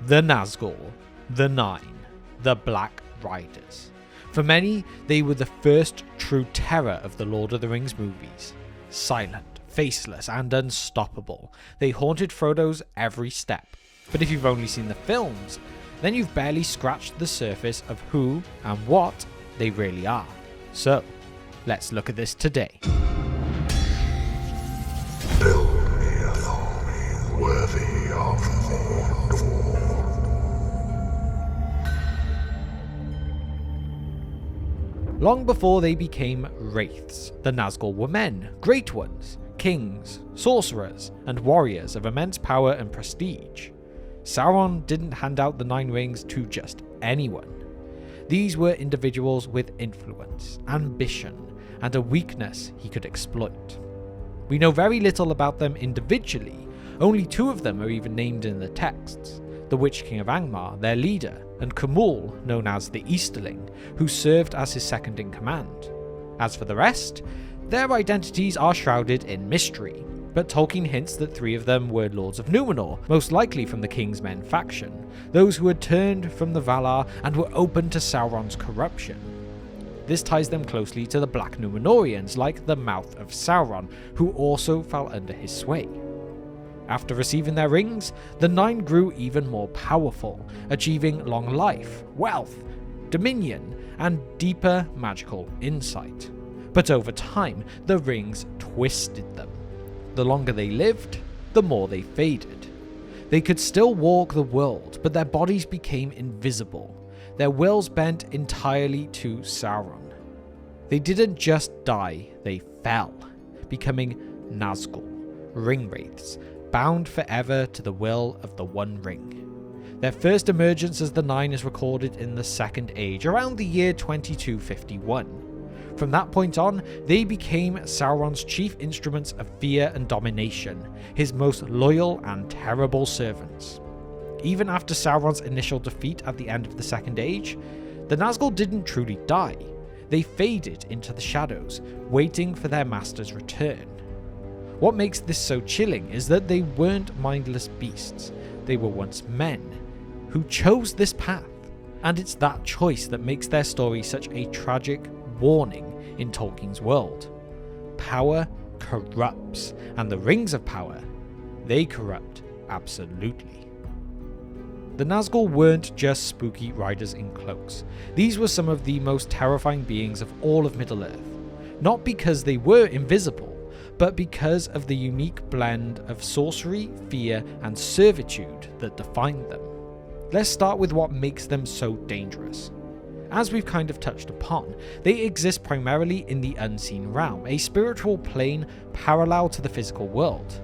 The Nazgûl, the Nine, the Black Riders. For many, they were the first true terror of the Lord of the Rings movies. Silent, faceless, and unstoppable, they haunted Frodo's every step. But if you've only seen the films, then you've barely scratched the surface of who and what they really are. So, let's look at this today. Build me an army worthy of Mordor. Long before they became Wraiths, the Nazgûl were men, great ones, kings, sorcerers, and warriors of immense power and prestige. Sauron didn't hand out the Nine Rings to just anyone. These were individuals with influence, ambition, and a weakness he could exploit. We know very little about them individually. Only two of them are even named in the texts: the Witch King of Angmar, their leader, and Khamûl, known as the Easterling, who served as his second in command. As for the rest, their identities are shrouded in mystery, but Tolkien hints that three of them were Lords of Numenor, most likely from the King's Men faction, those who had turned from the Valar and were open to Sauron's corruption. This ties them closely to the Black Númenóreans, like the Mouth of Sauron, who also fell under his sway. After receiving their rings, the Nine grew even more powerful, achieving long life, wealth, dominion, and deeper magical insight. But over time, the rings twisted them. The longer they lived, the more they faded. They could still walk the world, but their bodies became invisible, their wills bent entirely to Sauron. They didn't just die, they fell, becoming Nazgûl, Ringwraiths, bound forever to the will of the One Ring. Their first emergence as the Nine is recorded in the Second Age, around the year 2251. From that point on, they became Sauron's chief instruments of fear and domination, his most loyal and terrible servants. Even after Sauron's initial defeat at the end of the Second Age, the Nazgûl didn't truly die. They faded into the shadows, waiting for their master's return. What makes this so chilling is that they weren't mindless beasts. They were once men who chose this path, and it's that choice that makes their story such a tragic warning in Tolkien's world. Power corrupts, and the rings of power, they corrupt absolutely. The Nazgûl weren't just spooky riders in cloaks. These were some of the most terrifying beings of all of Middle-earth, not because they were invisible, but because of the unique blend of sorcery, fear, and servitude that defined them. Let's start with what makes them so dangerous. As we've kind of touched upon, they exist primarily in the unseen realm, a spiritual plane parallel to the physical world.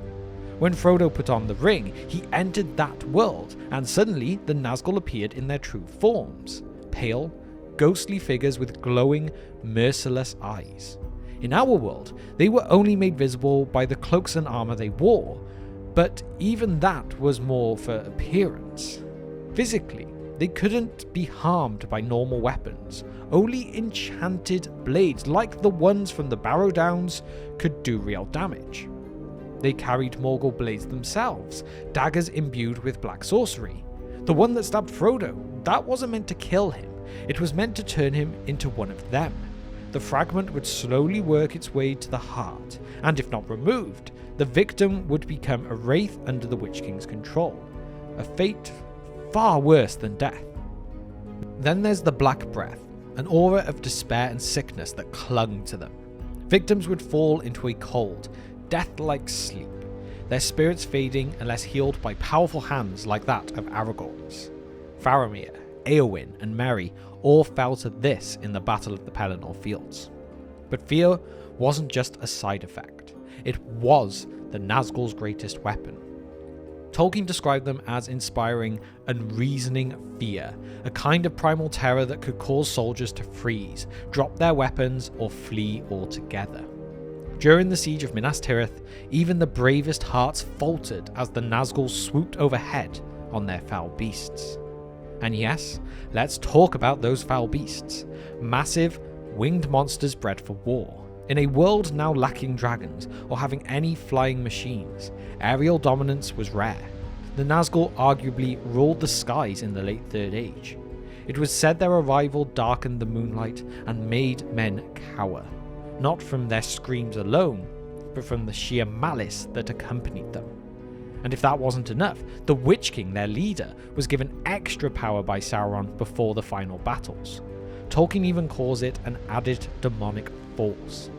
When Frodo put on the ring, he entered that world, and suddenly the Nazgûl appeared in their true forms: pale, ghostly figures with glowing, merciless eyes. In our world, they were only made visible by the cloaks and armor they wore, but even that was more for appearance. Physically, they couldn't be harmed by normal weapons. Only enchanted blades, like the ones from the Barrow Downs, could do real damage. They carried Morgul blades themselves, daggers imbued with black sorcery. The one that stabbed Frodo, that wasn't meant to kill him, it was meant to turn him into one of them. The fragment would slowly work its way to the heart, and if not removed, the victim would become a wraith under the Witch King's control, a fate far worse than death. Then there's the Black Breath, an aura of despair and sickness that clung to them. Victims would fall into a cold, death-like sleep, their spirits fading unless healed by powerful hands like that of Aragorn's. Faramir, Éowyn, and Merry all fell to this in the Battle of the Pelennor Fields. But fear wasn't just a side effect, it was the Nazgûl's greatest weapon. Tolkien described them as inspiring unreasoning fear, a kind of primal terror that could cause soldiers to freeze, drop their weapons, or flee altogether. During the siege of Minas Tirith, even the bravest hearts faltered as the Nazgûl swooped overhead on their foul beasts. And yes, let's talk about those foul beasts. Massive, winged monsters bred for war. In a world now lacking dragons or having any flying machines, aerial dominance was rare. the Nazgûl arguably ruled the skies in the late Third Age. It was said their arrival darkened the moonlight and made men cower, not from their screams alone, but from the sheer malice that accompanied them. And if that wasn't enough, the Witch King, their leader, was given extra power by Sauron before the final battles. Tolkien even calls it an added demonic force.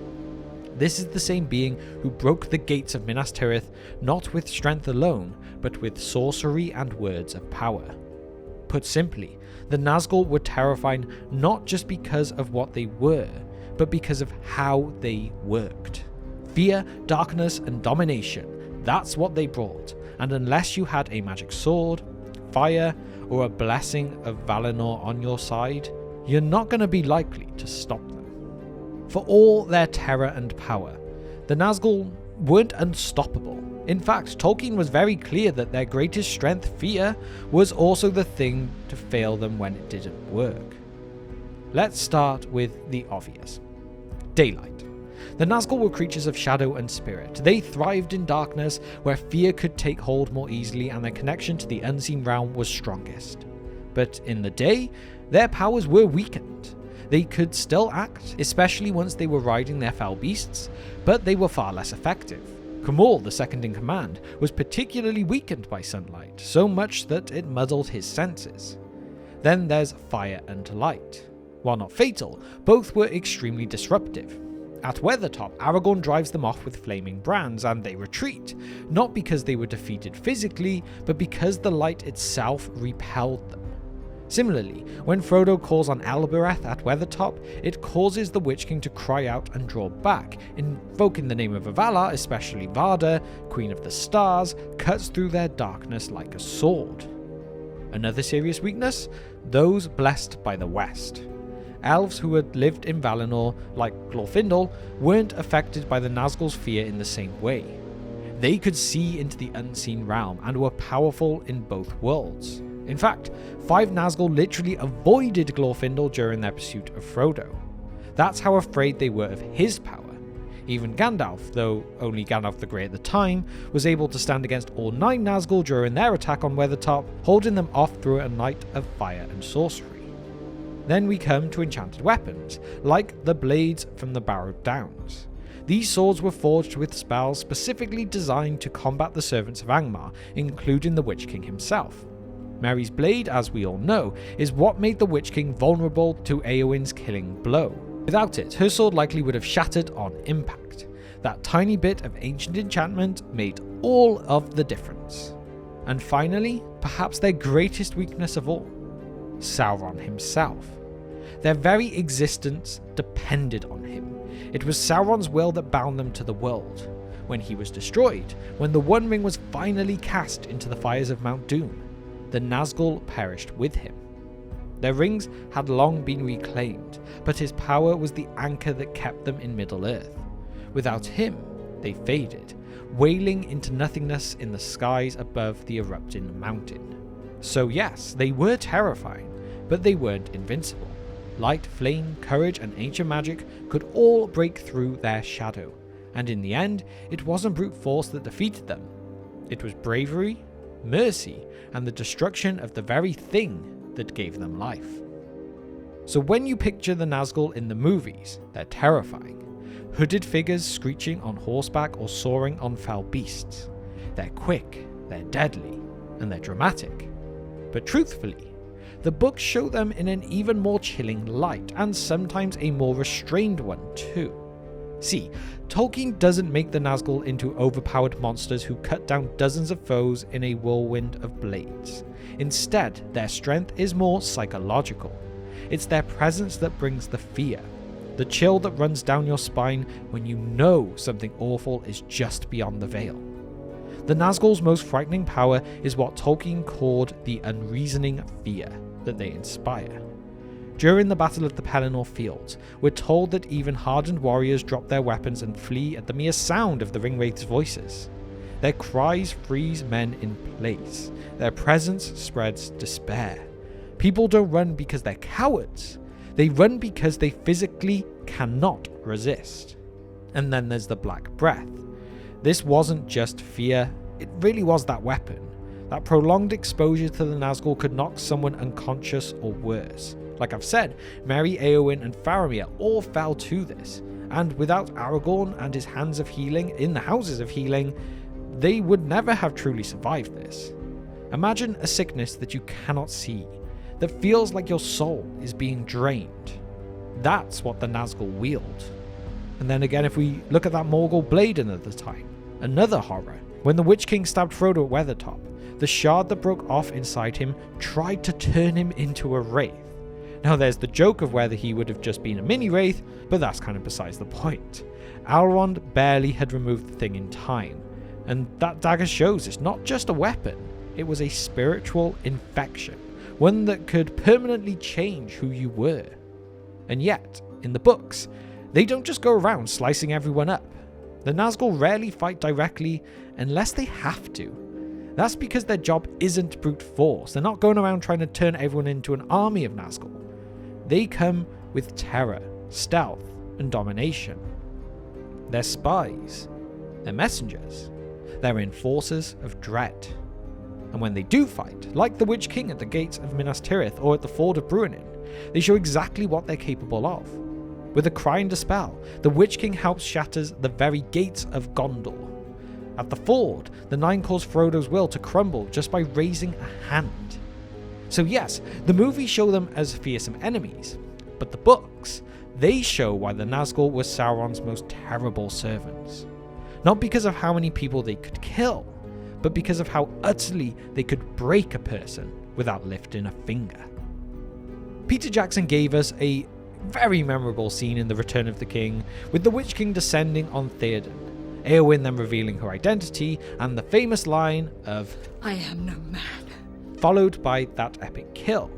This is the same being who broke the gates of Minas Tirith not with strength alone, but with sorcery and words of power. Put simply, the Nazgûl were terrifying not just because of what they were, but because of how they worked. Fear, darkness, and domination, that's what they brought, and unless you had a magic sword, fire, or a blessing of Valinor on your side, you're not going to be likely to stop them. For all their terror and power, the Nazgûl weren't unstoppable. In fact, Tolkien was very clear that their greatest strength, fear, was also the thing to fail them when it didn't work. Let's start with the obvious. Daylight. The Nazgûl were creatures of shadow and spirit. They thrived in darkness, where fear could take hold more easily and their connection to the unseen realm was strongest. But in the day, their powers were weakened. They could still act, especially once they were riding their fell beasts, but they were far less effective. Khamûl, the second in command, was particularly weakened by sunlight, so much that it muddled his senses. Then there's fire and light. While not fatal, both were extremely disruptive. At Weathertop, Aragorn drives them off with flaming brands and they retreat, not because they were defeated physically, but because the light itself repelled them. Similarly, when Frodo calls on Elbereth at Weathertop, it causes the Witch King to cry out and draw back, invoking the name of Avala, especially Varda, Queen of the Stars, cuts through their darkness like a sword. Another serious weakness? Those blessed by the West. Elves who had lived in Valinor, like Glorfindel, weren't affected by the Nazgûl's fear in the same way. They could see into the unseen realm and were powerful in both worlds. In fact, 5 Nazgûl literally avoided Glorfindel during their pursuit of Frodo. That's how afraid they were of his power. Even Gandalf, though only Gandalf the Grey at the time, was able to stand against all 9 Nazgûl during their attack on Weathertop, holding them off through a night of fire and sorcery. Then we come to enchanted weapons, like the blades from the Barrowed Downs. These swords were forged with spells specifically designed to combat the servants of Angmar, including the Witch King himself. Merry's blade, as we all know, is what made the Witch King vulnerable to Eowyn's killing blow. Without it, her sword likely would have shattered on impact. That tiny bit of ancient enchantment made all of the difference. And finally, perhaps their greatest weakness of all, Sauron himself. Their very existence depended on him. It was Sauron's will that bound them to the world. When he was destroyed, when the One Ring was finally cast into the fires of Mount Doom, the Nazgûl perished with him. Their rings had long been reclaimed, but his power was the anchor that kept them in Middle-earth. Without him, they faded, wailing into nothingness in the skies above the erupting mountain. So yes, they were terrifying, but they weren't invincible. Light, flame, courage, and ancient magic could all break through their shadow, and in the end, it wasn't brute force that defeated them. It was bravery, mercy, and the destruction of the very thing that gave them life. So when you picture the Nazgûl in the movies, they're terrifying. Hooded figures screeching on horseback or soaring on fell beasts. They're quick, they're deadly, and they're dramatic. But truthfully, the books show them in an even more chilling light, and sometimes a more restrained one too. See, Tolkien doesn't make the Nazgûl into overpowered monsters who cut down dozens of foes in a whirlwind of blades. Instead, their strength is more psychological. It's their presence that brings the fear, the chill that runs down your spine when you know something awful is just beyond the veil. The Nazgûl's most frightening power is what Tolkien called the unreasoning fear that they inspire. During the Battle of the Pelennor Fields, we're told that even hardened warriors drop their weapons and flee at the mere sound of the Ringwraiths' voices. Their cries freeze men in place. Their presence spreads despair. People don't run because they're cowards. They run because they physically cannot resist. And then there's the Black Breath. This wasn't just fear, it really was that weapon. that prolonged exposure to the Nazgûl could knock someone unconscious or worse. Like I've said, Merry, Éowyn and Faramir all fell to this, and without Aragorn and his hands of healing in the houses of healing, they would never have truly survived this. Imagine a sickness that you cannot see, that feels like your soul is being drained. That's what the Nazgûl wield. And then again, if we look at that Morgul blade another time, another horror. When the Witch King stabbed Frodo at Weathertop, the shard that broke off inside him tried to turn him into a wraith. Now there's the joke of whether he would have just been a mini wraith, but that's kind of besides the point. Elrond barely had removed the thing in time, and that dagger shows it's not just a weapon, it was a spiritual infection, one that could permanently change who you were. And yet, in the books, they don't just go around slicing everyone up. The Nazgûl rarely fight directly unless they have to. That's because their job isn't brute force. They're not going around trying to turn everyone into an army of Nazgûl. They come with terror, stealth, and domination. They're spies. They're messengers. They're enforcers of dread. And when they do fight, like the Witch King at the gates of Minas Tirith or at the Ford of Bruinen, they show exactly what they're capable of. With a cry and a spell, the Witch King helps shatters the very gates of Gondor. At the Ford, the Nine cause Frodo's will to crumble just by raising a hand. So yes, the movies show them as fearsome enemies, but the books, they show why the Nazgûl were Sauron's most terrible servants. Not because of how many people they could kill, but because of how utterly they could break a person without lifting a finger. Peter Jackson gave us a very memorable scene in The Return of the King, with the Witch King descending on Theoden, Éowyn then revealing her identity, and the famous line of, "I am no man," followed by that epic kill.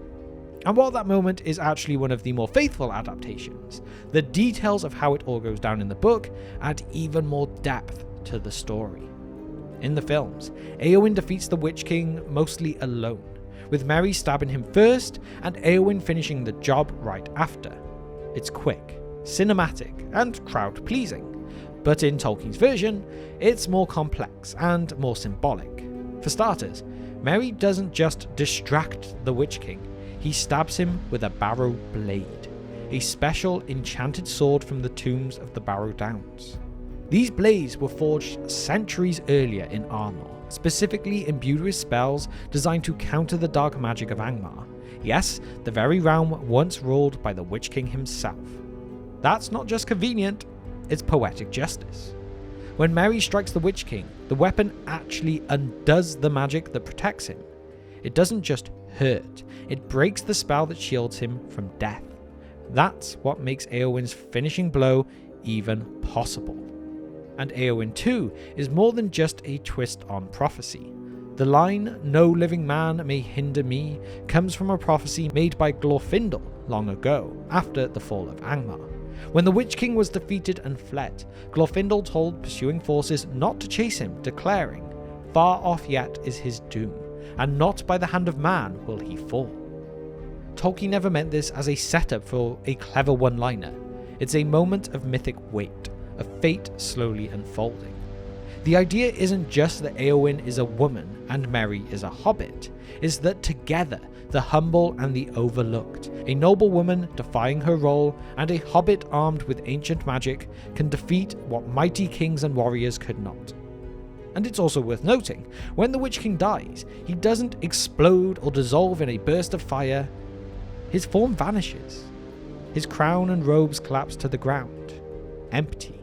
And while that moment is actually one of the more faithful adaptations, the details of how it all goes down in the book add even more depth to the story. In the films, Éowyn defeats the Witch King mostly alone, with Merry stabbing him first and Éowyn finishing the job right after. It's quick, cinematic, and crowd-pleasing. But in Tolkien's version, it's more complex and more symbolic. For starters, Merry doesn't just distract the Witch King, he stabs him with a Barrow blade, a special enchanted sword from the tombs of the Barrow Downs. These blades were forged centuries earlier in Arnor, specifically imbued with spells designed to counter the dark magic of Angmar. Yes, the very realm once ruled by the Witch King himself. That's not just convenient, it's poetic justice. When Merry strikes the Witch King, the weapon actually undoes the magic that protects him. It doesn't just hurt, it breaks the spell that shields him from death. That's what makes Éowyn's finishing blow even possible. And Éowyn too is more than just a twist on prophecy. The line, "No living man may hinder me," comes from a prophecy made by Glorfindel long ago, after the fall of Angmar. When the Witch King was defeated and fled, Glorfindel told pursuing forces not to chase him, declaring, "Far off yet is his doom, and not by the hand of man will he fall." Tolkien never meant this as a setup for a clever one-liner. It's a moment of mythic weight, of fate slowly unfolding. The idea isn't just that Éowyn is a woman and Merry is a hobbit, it's that together, the humble and the overlooked, a noble woman defying her role, and a hobbit armed with ancient magic can defeat what mighty kings and warriors could not. And it's also worth noting, when the Witch King dies, he doesn't explode or dissolve in a burst of fire. His form vanishes. His crown and robes collapse to the ground, empty.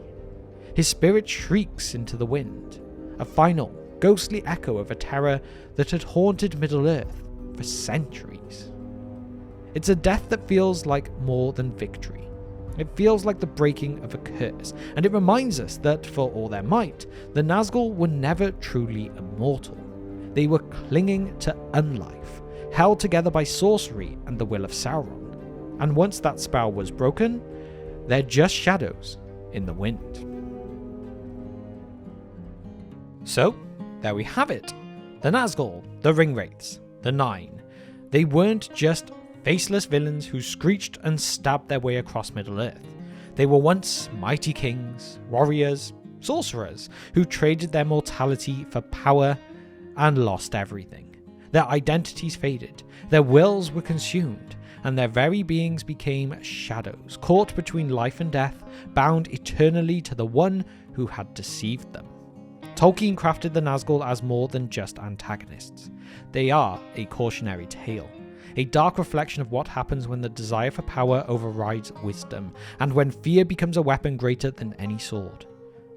His spirit shrieks into the wind, a final, ghostly echo of a terror that had haunted Middle-earth for centuries. It's a death that feels like more than victory. It feels like the breaking of a curse, and it reminds us that, for all their might, the Nazgûl were never truly immortal. They were clinging to unlife, held together by sorcery and the will of Sauron. And once that spell was broken, they're just shadows in the wind. So, there we have it. The Nazgûl, the Ringwraiths, the Nine. They weren't just faceless villains who screeched and stabbed their way across Middle-earth. They were once mighty kings, warriors, sorcerers, who traded their mortality for power and lost everything. Their identities faded, their wills were consumed, and their very beings became shadows, caught between life and death, bound eternally to the one who had deceived them. Tolkien crafted the Nazgûl as more than just antagonists. They are a cautionary tale, a dark reflection of what happens when the desire for power overrides wisdom, and when fear becomes a weapon greater than any sword.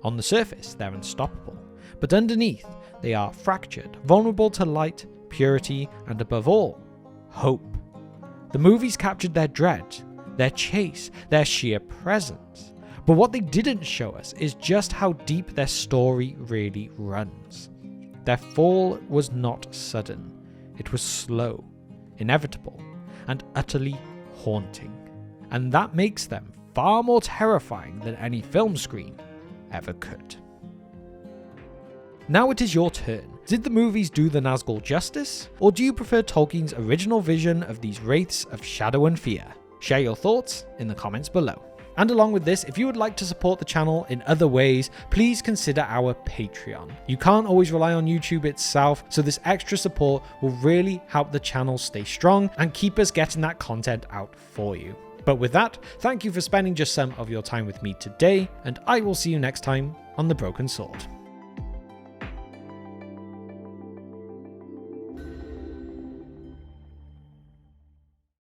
On the surface, they're unstoppable, but underneath, they are fractured, vulnerable to light, purity, and above all, hope. The movies captured their dread, their chase, their sheer presence. But what they didn't show us is just how deep their story really runs. Their fall was not sudden. It was slow, inevitable, and utterly haunting. And that makes them far more terrifying than any film screen ever could. Now it is your turn. Did the movies do the Nazgûl justice? Or do you prefer Tolkien's original vision of these wraiths of shadow and fear? Share your thoughts in the comments below. And along with this, if you would like to support the channel in other ways, please consider our Patreon. You can't always rely on YouTube itself, so this extra support will really help the channel stay strong and keep us getting that content out for you. But with that, thank you for spending just some of your time with me today, and I will see you next time on The Broken Sword.